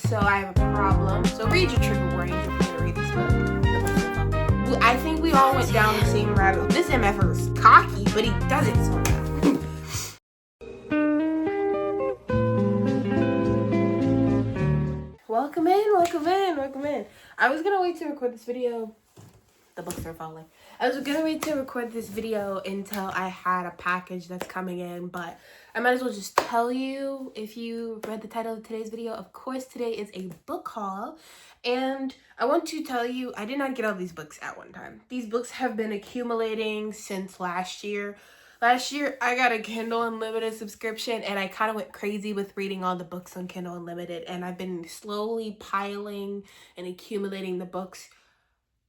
so I have a problem. So read your trigger warnings if you're gonna read this book. I think we all went down the same rabbit hole. This MFer is cocky, but he does it so well. Welcome in. I was gonna wait to record this video. The books are falling. I was gonna wait to record this video until I had a package that's coming in, but I might as well just tell you, if you read the title of today's video, of course today is a book haul, and I want to tell you, I did not get all these books at one time. These books have been accumulating since last year. Last year, I got a Kindle Unlimited subscription, and I kind of went crazy with reading all the books on Kindle Unlimited, and I've been slowly piling and accumulating the books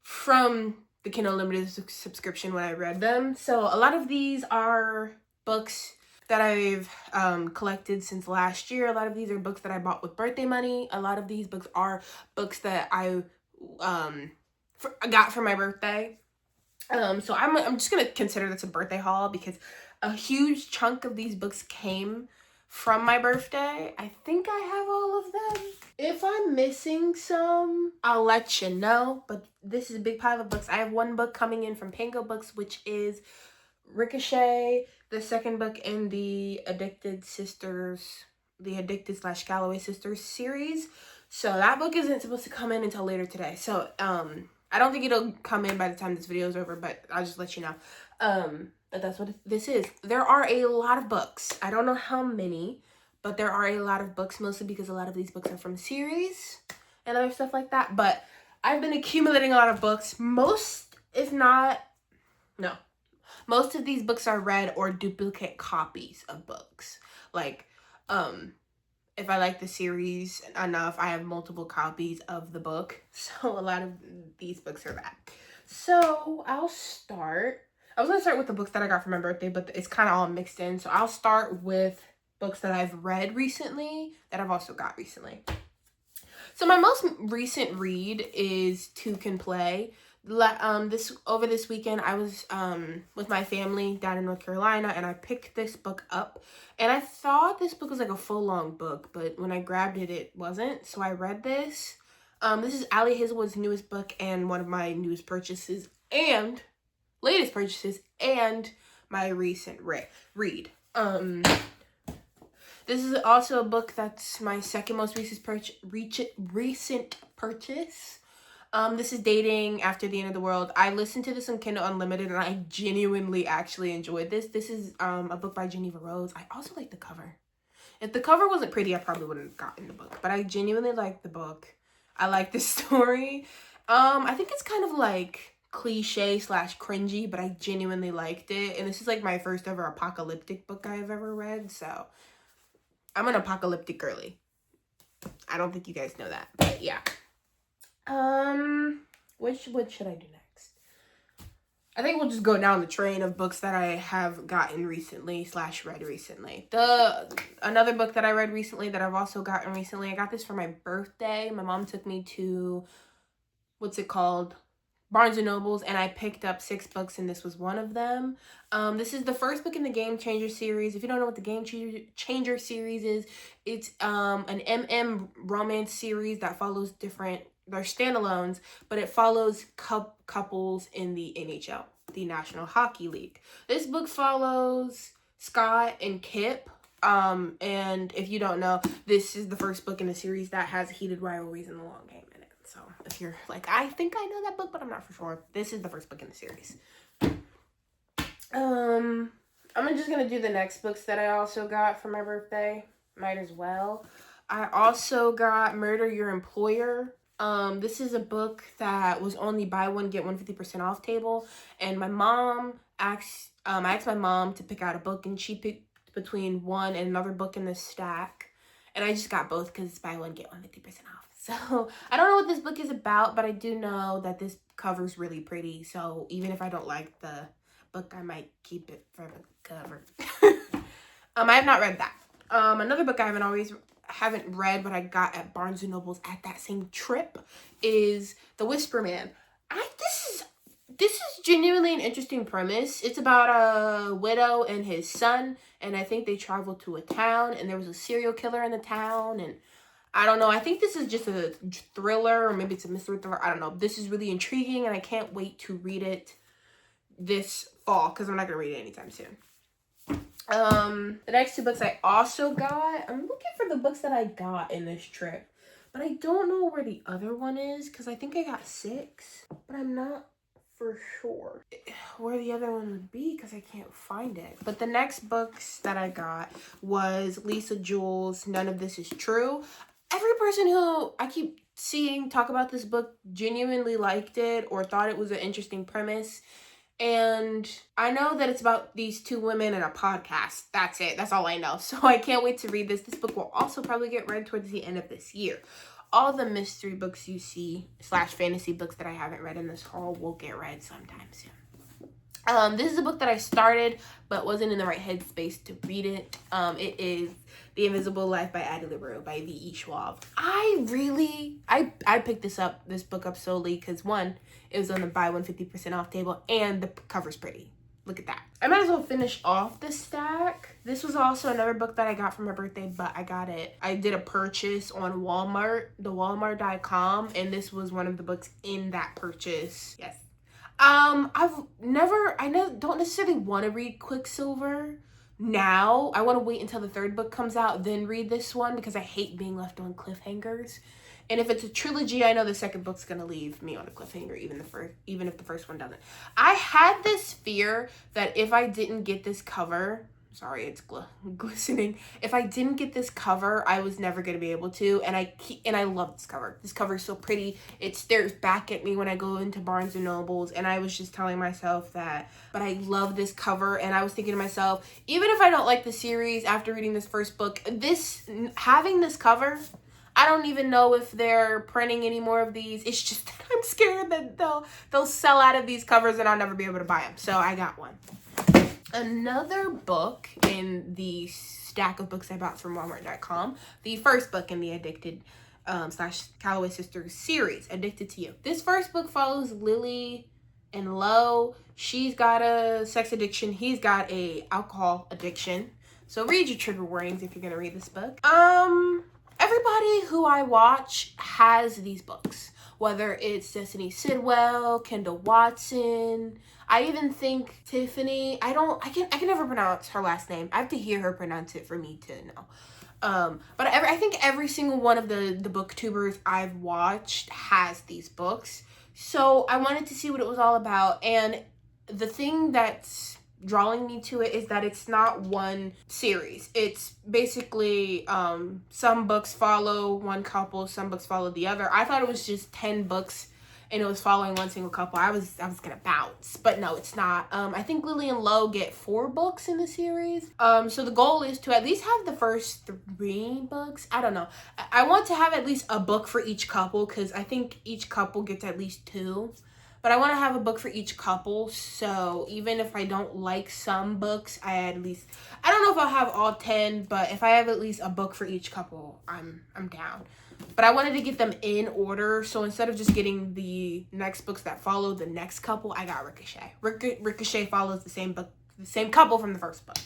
from the Kindle Unlimited subscription when I read them. So a lot of these are books that I've collected since last year. A lot of these are books that I bought with birthday money. A lot of these books are books that I got for my birthday. So I'm just gonna consider this a birthday haul because a huge chunk of these books came from my birthday. I think I have all of them. If I'm missing some, I'll let you know, but this is a big pile of books. I have one book coming in from Pango Books, which is Ricochet, the second book in the Addicted/Galloway Sisters series. So that book isn't supposed to come in until later today. So I don't think it'll come in by the time this video is over, but I'll just let you know. But that's what this is. There are a lot of books. I don't know how many, but there are a lot of books, mostly because a lot of these books are from series and other stuff like that. But I've been accumulating a lot of books. Most of these books are read or duplicate copies of books. Like, if I like the series enough, I have multiple copies of the book. So a lot of these books are that. So I was going to start with the books that I got for my birthday, but it's kind of all mixed in. So I'll start with books that I've read recently that I've also got recently. So my most recent read is Two Can Play. This weekend, I was with my family down in North Carolina, and I picked this book up, and I thought this book was like a full-long book, but when I grabbed it, it wasn't. So I read this. This is Ali Hazelwood's newest book and one of my newest purchases and latest purchases and my recent read. This is also a book that's my second most recent purchase. This is Dating After the End of the World. I listened to this on Kindle Unlimited, and I genuinely actually enjoyed this. This is a book by Geneva Rose. I also like the cover. If the cover wasn't pretty, I probably wouldn't have gotten the book, but I genuinely like the book. I like the story. I think it's kind of like cliche/cringy, but I genuinely liked it. And this is like my first ever apocalyptic book I've ever read, so I'm an apocalyptic girly. I don't think you guys know that, but yeah. What should I do next? I think we'll just go down the train of books that I have gotten recently / read recently. Another book that I read recently that I've also gotten recently, I got this for my birthday. My mom took me to, Barnes & Nobles, and I picked up 6 books, and this was one of them. This is the first book in the Game Changer series. If you don't know what the Game Changer series is, it's an MM romance series that follows they're standalones, but it follows couples in the NHL, the National Hockey League. This book follows Scott and Kip. And if you don't know, this is the first book in the series that has heated rivalries in the long game in it. So if you're like, I think I know that book, but I'm not for sure, this is the first book in the series. I'm just gonna do the next books that I also got for my birthday. Might as well. I also got Murder Your Employer. This is a book that was only buy one, get one 50% off table. And my mom I asked my mom to pick out a book, and she picked between one and another book in the stack. And I just got both because it's buy one, get one 50% off. So I don't know what this book is about, but I do know that this cover's really pretty. So even if I don't like the book, I might keep it for the cover. I have not read that. Another book I haven't read, but I got at Barnes & Nobles at that same trip is The Whisper Man. This is genuinely an interesting premise. It's about a widow and his son, and I think they travel to a town, and there was a serial killer in the town, and I don't know. I think this is just a thriller, or maybe it's a mystery thriller. I don't know. This is really intriguing, and I can't wait to read it this fall, because I'm not going to read it anytime soon. The next two books I also got, I'm looking for the books that I got in this trip, but I don't know where the other one is, because I think I got 6, but I'm not for sure where the other one would be, because I can't find it. But the next books that I got was Lisa Jewell's None of This Is True. Every person who I keep seeing talk about this book genuinely liked it or thought it was an interesting premise. And I know that it's about these 2 women and a podcast. That's it. That's all I know. So I can't wait to read this. This book will also probably get read towards the end of this year. All the mystery books you see / fantasy books that I haven't read in this haul will get read sometime soon. This is a book that I started but wasn't in the right headspace to read it. It is The Invisible Life by Addie LaRue by V.E. Schwab. I picked this book up solely because, one, it was on the buy 150% off table, and the cover's pretty. Look at that. I might as well finish off the stack. This was also another book that I got for my birthday, but I did a purchase on Walmart, the Walmart.com, and this was one of the books in that purchase. Yes. I don't necessarily want to read Quicksilver now. I want to wait until the 3rd book comes out, then read this one, because I hate being left on cliffhangers. And if it's a trilogy, I know the 2nd book's gonna leave me on a cliffhanger, even if the first one doesn't. I had this fear that if I didn't get this cover, sorry, it's glistening. If I didn't get this cover, I was never gonna be able to. And I love this cover. This cover is so pretty. It stares back at me when I go into Barnes and Nobles, and I was just telling myself that. But I love this cover, and I was thinking to myself, even if I don't like the series after reading this first book, having this cover, I don't even know if they're printing any more of these. It's just that I'm scared that they'll sell out of these covers and I'll never be able to buy them. So I got one. Another book in the stack of books I bought from Walmart.com, the first book in the Addicted / Calloway Sisters series, Addicted to You. This first book follows Lily and Lo. She's got a sex addiction. He's got a alcohol addiction. So read your trigger warnings if you're going to read this book. Everybody who I watch has these books, whether it's Destiny Sidwell, Kendall Watson. I even think Tiffany. I can never pronounce her last name. I have to hear her pronounce it for me to know. But I think every single one of the booktubers I've watched has these books. So I wanted to see what it was all about. And the thing that's drawing me to it is that it's not one series. It's basically some books follow one couple, some books follow the other. I thought it was just 10 books and it was following one single couple. I was gonna bounce, but no, it's not. I think Lily and Lo get 4 books in the series. So the goal is to at least have the first 3 books. I don't know. I want to have at least a book for each couple, because I think each couple gets at least 2. But I want to have a book for each couple, so even if I don't like some books, I don't know if I'll have all 10, but if I have at least a book for each couple, I'm down. But I wanted to get them in order, so instead of just getting the next books that follow the next couple, I got Ricochet. Ricochet follows the same couple from the first book.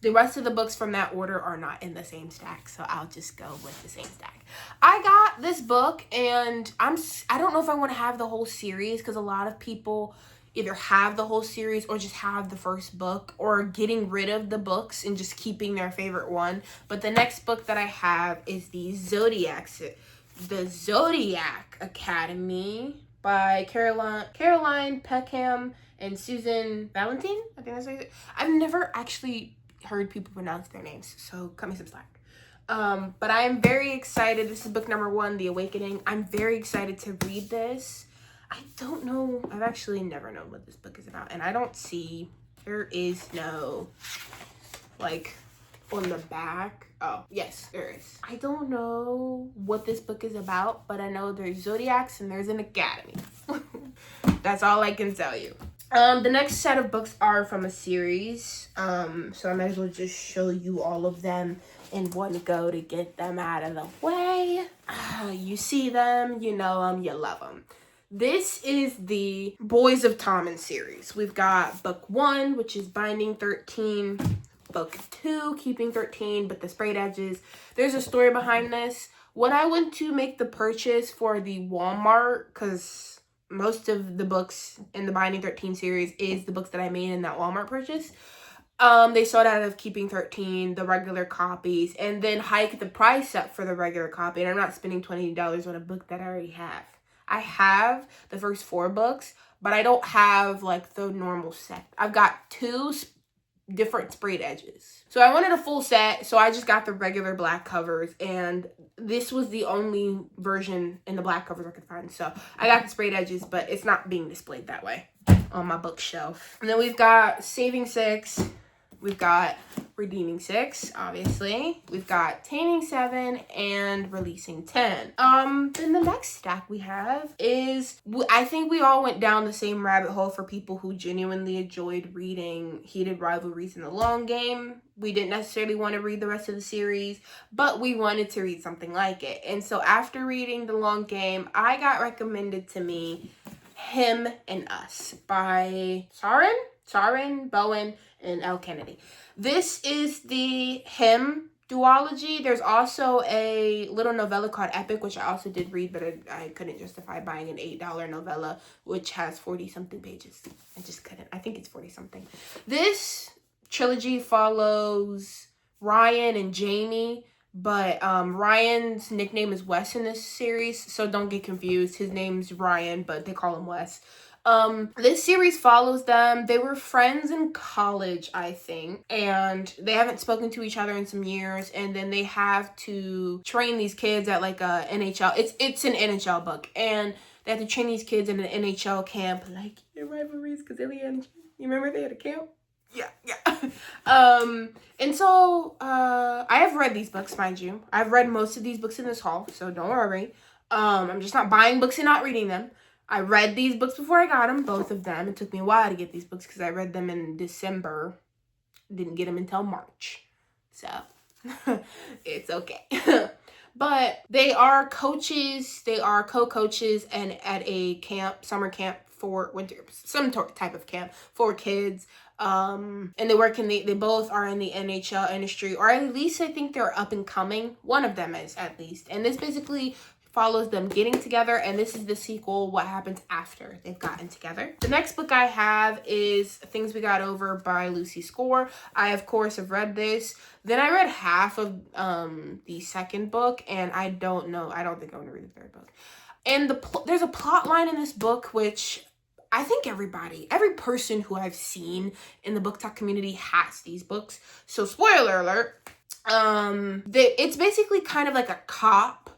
The rest of the books from that order are not in the same stack, so I'll just go with the same stack. I got this book, and I don't know if I want to have the whole series, because a lot of people either have the whole series or just have the first book, or getting rid of the books and just keeping their favorite one. But the next book that I have is the Zodiac Academy by Caroline Peckham and Susan Valentine. I think that's what it is. I've never actually heard people pronounce their names, so cut me some slack. But I am very excited. This is book number 1, The Awakening. I'm very excited to read this. I don't know. I've actually never known what this book is about, and I don't see. There is no, like, on the back. Oh, yes, there is. I don't know what this book is about, but I know there's zodiacs and there's an academy. That's all I can tell you. The next set of books are from a series, so I might as well just show you all of them in one go to get them out of the way. You see them, you know them, you love them. This is the Boys of Tommen series. We've got book 1, which is Binding 13. book 2, Keeping 13, but the sprayed edges. There's a story behind this. When I went to make the purchase for the Walmart, because most of the books in the Binding 13 series is the books that I made in that Walmart purchase, they sold out of Keeping 13, the regular copies, and then hiked the price up for the regular copy. And I'm not spending $20 on a book that I already have. I have the first 4 books, but I don't have like the normal set. I've got 2 different sprayed edges. So I wanted a full set, so I just got the regular black covers, and this was the only version in the black covers I could find. So I got the sprayed edges, but it's not being displayed that way on my bookshelf. And then we've got Saving 6. We've got Redeeming 6, obviously. We've got Taming 7 and Releasing 10. Then the next stack we have is, I think we all went down the same rabbit hole for people who genuinely enjoyed reading Heated Rivalries in the Long Game. We didn't necessarily want to read the rest of the series, but we wanted to read something like it. And so after reading The Long Game, I got recommended to me Him and Us by Sarin Bowen and Elle Kennedy. This is the Him duology. There's also a little novella called Epic, which I also did read, but I couldn't justify buying an $8 novella, which has 40-something pages. I just couldn't. I think it's 40-something. This trilogy follows Ryan and Jamie, but Ryan's nickname is Wes in this series, so don't get confused. His name's Ryan, but they call him Wes. This series follows them. They were friends in college, I think, and they haven't spoken to each other in some years, and then they have to train these kids at like a NHL. It's an NHL book, and they have to train these kids in an NHL camp, like your rivalries, Gazillion. You remember they had a camp? Yeah. And so, I have read these books, mind you. I've read most of these books in this haul, so don't worry. I'm just not buying books and not reading them. I read these books before I got them, both of them. It took me a while to get these books because I read them in December. Didn't get them until March. So, it's okay. But they are coaches. They are co-coaches and at a camp, summer camp for winter, some type of camp for kids. And they work in they both are in the NHL industry, or at least I think they're up and coming. One of them is, at least. And this basically follows them getting together, and this is the sequel, what happens after they've gotten together. The next book I have is Things We Got Over by Lucy Score. I, of course, have read this. Then I read half of the second book, and I don't think I'm going to read the third book. And there's a plot line in this book which I think every person who I've seen in the book talk community has these books. So spoiler alert, it's basically kind of like a cop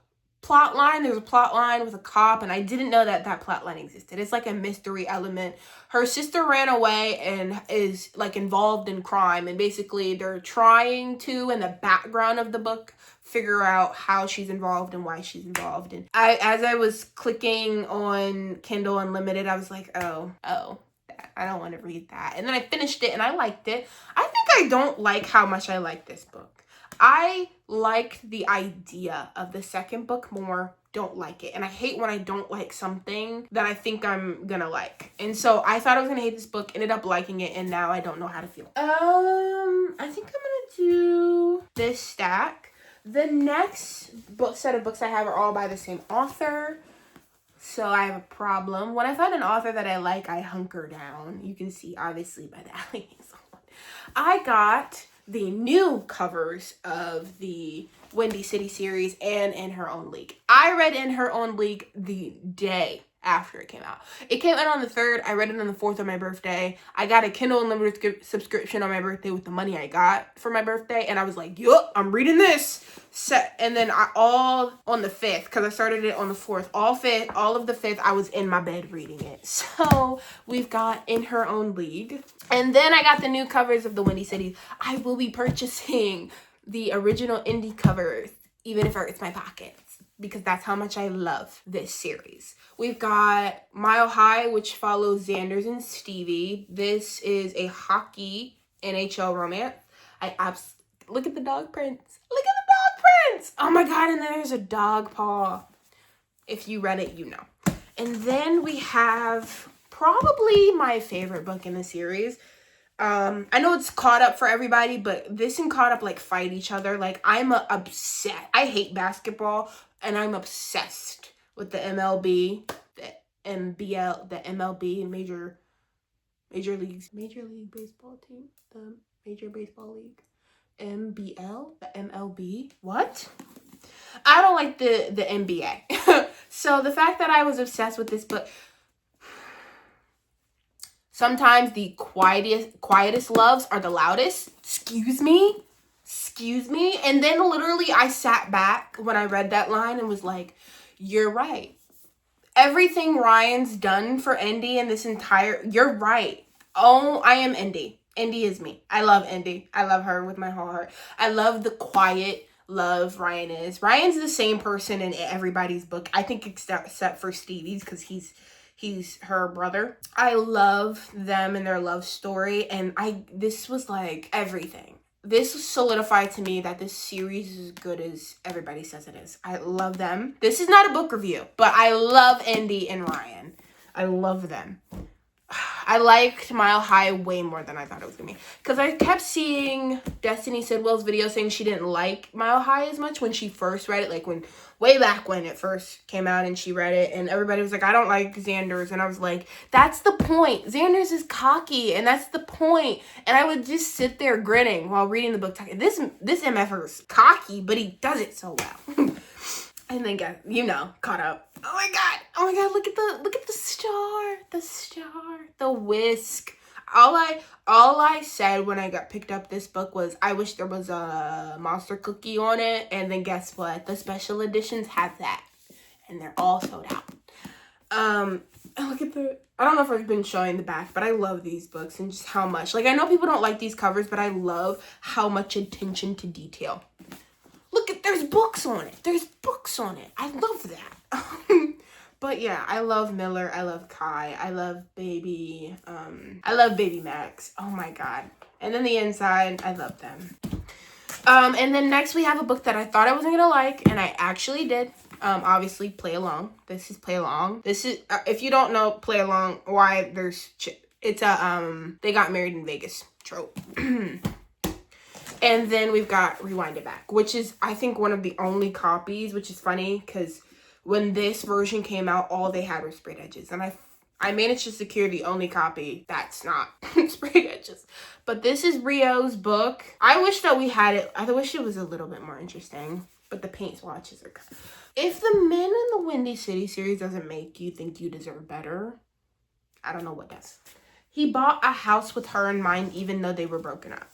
plot line. There's a plot line with a cop, and I didn't know that plot line existed. It's like a mystery element. Her sister ran away and is like involved in crime, and basically they're trying to, in the background of the book, figure out how she's involved and why she's involved. And as I was clicking on Kindle Unlimited, I was like, oh, I don't want to read that. And then I finished it and I liked it. I think I don't like how much I like this book. I liked the idea of the second book more, don't like it. And I hate when I don't like something that I think I'm gonna like. And so I thought I was gonna hate this book, ended up liking it, and now I don't know how to feel. I think I'm gonna do this stack. The next set of books I have are all by the same author. So I have a problem. When I find an author that I like, I hunker down. You can see, obviously, by the Allie Hazel one. I got the new covers of the Windy City series and In Her Own League. I read In Her Own League the day after it came out. It came out on the 3rd. I read it on the 4th on my birthday. I got a Kindle Unlimited subscription on my birthday with the money I got for my birthday, and I was like, yup, I'm reading this. And then all on the 5th, because I started it on the 4th, all of the 5th, I was in my bed reading it. So we've got In Her Own League. And then I got the new covers of the Windy City. I will be purchasing the original indie covers, even if it hurts my pockets, because that's how much I love this series. We've got Mile High, which follows Xanders and Stevie. This is a hockey NHL romance. Look at the dog prints. Look at the dog prints. Oh my God, and then there's a dog paw. If you read it, you know. And then we have probably my favorite book in the series. I know it's Caught Up for everybody, but this and Caught Up like fight each other. Like I'm obsessed. I hate basketball, and I'm obsessed with the MLB, the MBL, the MLB, Major League Baseball team, the Major Baseball League, MBL, the MLB. What? I don't like the NBA. So the fact that I was obsessed with this book, sometimes the quietest loves are the loudest. Excuse me. And then literally I sat back when I read that line and was like, you're right. Everything Ryan's done for Indy in this entire, you're right. Oh, I am Indy. Indy is me. I love Indy. I love her with my whole heart. I love the quiet love Ryan is. Ryan's the same person in everybody's book. I think except for Stevie's, because he's her brother. I love them and their love story, and this was like everything. This solidified to me that this series is as good as everybody says it is. I love them. This is not a book review, but I love Indy and Ryan. I love them. I liked Mile High way more than I thought it was gonna be, because I kept seeing Destiny Sidwell's video saying she didn't like Mile High as much when she first read it, like way back when it first came out and she read it, and everybody was like, I don't like Xander's, and I was like, that's the point. Xander's is cocky, and that's the point. And I would just sit there grinning while reading the book. This MFer is cocky, but he does it so well. And then Caught Up. Oh my god, look at the star, the whisk. All I said when I got picked up this book was, I wish there was a monster cookie on it. And then guess what? The special editions have that, and they're all sold out. Look at I don't know if I've been showing the back, but I love these books and just how much, like, I know people don't like these covers, but I love how much attention to detail. Look, there's books on it. I love that. But yeah, I love Miller. I love Kai. I love Baby Max. Oh my god. And then the inside, I love them. And then next we have a book that I thought I wasn't gonna like, and I actually did. Obviously, Play Along. This is Play Along. This is, if you don't know Play Along, why it's a they got married in Vegas trope. And then we've got Rewind It Back, which is, I think, one of the only copies, which is funny because when this version came out, all they had were sprayed edges. And I managed to secure the only copy that's not sprayed edges. But this is Rio's book. I wish that we had it. I wish it was a little bit more interesting. But the paint swatches are kind of... If the Men in the Windy City series doesn't make you think you deserve better, I don't know what does. He bought a house with her in mind, even though they were broken up.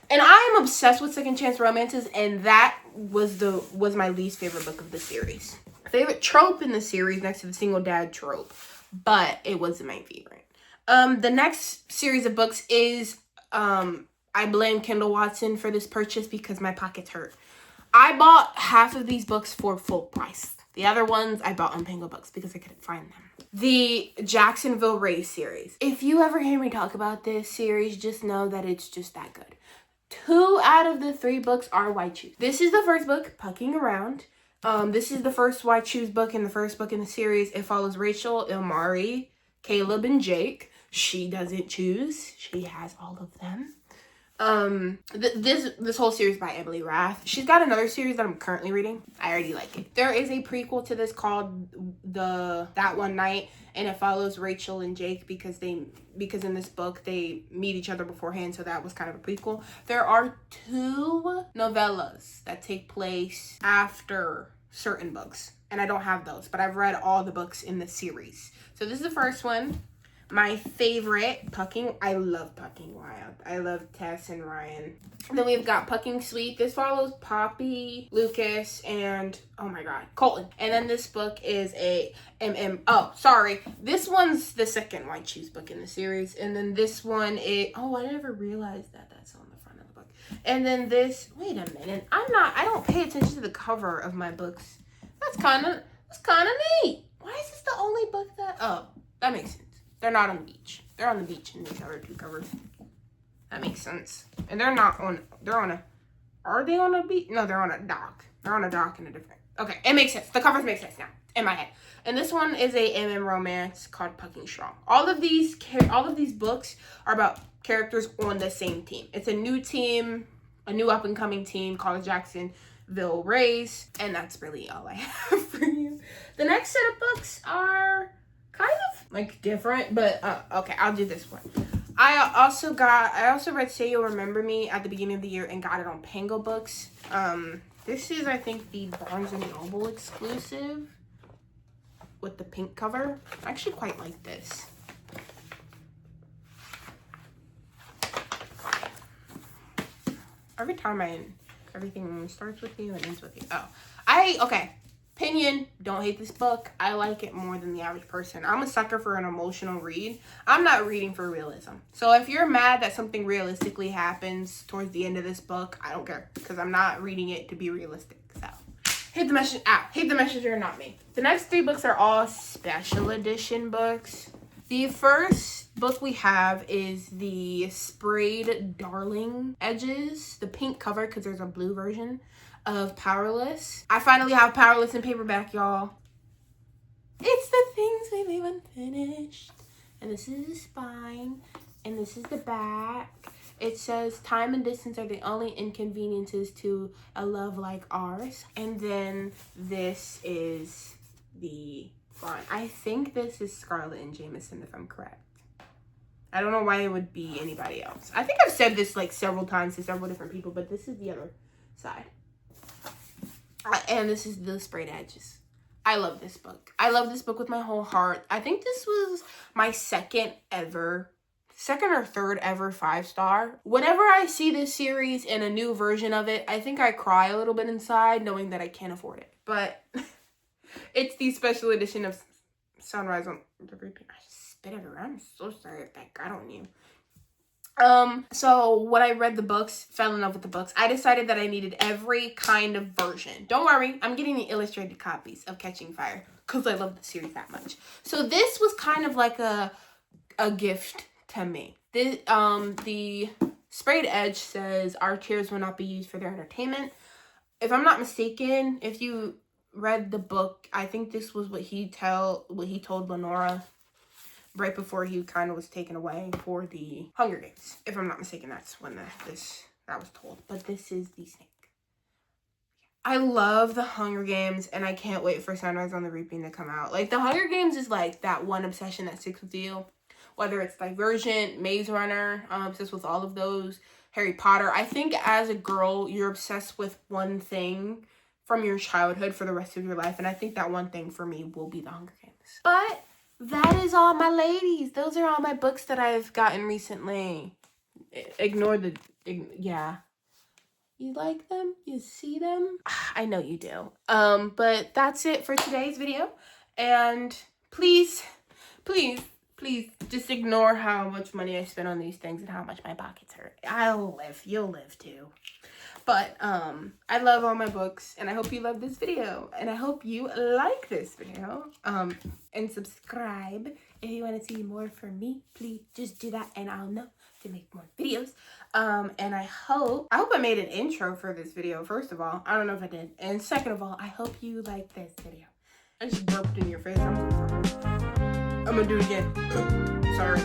And I am obsessed with second chance romances, and that was my least favorite book of the series. Favorite trope in the series next to the single dad trope, but it wasn't my favorite. The next series of books is, I blame Kendall Watson for this purchase because my pockets hurt. I bought half of these books for full price. The other ones I bought on Penguin Books because I couldn't find them. The Jacksonville Race series. If you ever hear me talk about this series, just know that it's just that good. 2 out of the 3 books are White Shoes. This is the first book, Pucking Around. This is the first White Shoes book and the first book in the series. It follows Rachel, Ilmari, Caleb, and Jake. She doesn't choose. She has all of them. This whole series by Emily Rath. She's got another series that I'm currently reading. I already like it. There is a prequel to this called That One Night, and it follows Rachel and Jake because in this book they meet each other beforehand, so that was kind of a prequel. There are 2 novellas that take place after certain books, and I don't have those, but I've read all the books in the series. So this is the first one. My favorite, Pucking. I love Pucking Wild. I love Tess and Ryan. And then we've got Pucking Sweet. This follows Poppy, Lucas, and, oh my god, Colton. And then this book is this one's the second White Shoes book in the series. And then this one is, I never realized that that's on the front of the book. And then this, wait a minute, I don't pay attention to the cover of my books. That's kind of neat. Why is this the only book that makes sense. They're not on the beach. They're on the beach in these other 2 covers. That makes sense. And are they on a beach? No, they're on a dock. They're on a dock in a different, Okay, it makes sense. The covers make sense now in my head. And this one is a MM romance called Pucking Strong. All of these books are about characters on the same team. It's a new team, a new up and coming team called Jacksonville Rays, and that's really all I have for you. The next set of books are kind of like different, but okay, I'll do this one. I also read Say You'll Remember Me at the beginning of the year and got it on Pango Books. This is, I think, the Barnes & Noble exclusive with the pink cover. I actually quite like this. Every time everything starts with you and ends with you. Okay. Opinion, don't hate this book. I like it more than the average person. I'm a sucker for an emotional read. I'm not reading for realism. So if you're mad that something realistically happens towards the end of this book, I don't care, because I'm not reading it to be realistic. So hate the messenger, not me. The next 3 books are all special edition books. The first book we have is the Sprayed Darling Edges, the pink cover, because there's a blue version of Powerless. I finally have Powerless in paperback, y'all. It's the things we leave unfinished. And this is the spine, and this is the back. It says, time and distance are the only inconveniences to a love like ours. And then this is the front. I think this is Scarlett and Jameson, if I'm correct. I don't know why it would be anybody else. I think I've said this like several times to several different people, but this is the other side. And this is the Sprayed Edges. I love this book. I love this book with my whole heart. I think this was my second or third ever 5-star. Whenever I see this series in a new version of it, I think I cry a little bit inside knowing that I can't afford it. But it's the special edition of Sunrise on the Reaping. I just spit everywhere. I'm so sorry if that got on you. So when I read the books, fell in love with the books, I decided that I needed every kind of version. Don't worry, I'm getting the illustrated copies of Catching Fire because I love the series that much. So this was kind of like a gift to me. The Sprayed Edge says, our tears will not be used for their entertainment. If I'm not mistaken, if you read the book, I think this was what he told Lenora right before he kind of was taken away for the Hunger Games. If I'm not mistaken, that's when that was told. But this is the snake. I love the Hunger Games, and I can't wait for Sunrise on the Reaping to come out. Like, the Hunger Games is like that one obsession that sticks with you. Whether it's Divergent, Maze Runner, I'm obsessed with all of those. Harry Potter. I think as a girl, you're obsessed with one thing from your childhood for the rest of your life. And I think that one thing for me will be the Hunger Games. But that is all, my ladies. Those are all my books that I've gotten recently. Yeah. You like them? You see them? I know you do. But that's it for today's video. And please just ignore how much money I spent on these things and how much my pockets hurt. I'll live. You'll live too. But I love all my books, and I hope you love this video, and I hope you like this video. And subscribe if you want to see more from me. Please just do that, and I'll know to make more videos. And I hope I made an intro for this video. First of all, I don't know if I did, and second of all, I hope you like this video. I just burped in your face. I'm so sorry. I'm gonna do it again. Sorry.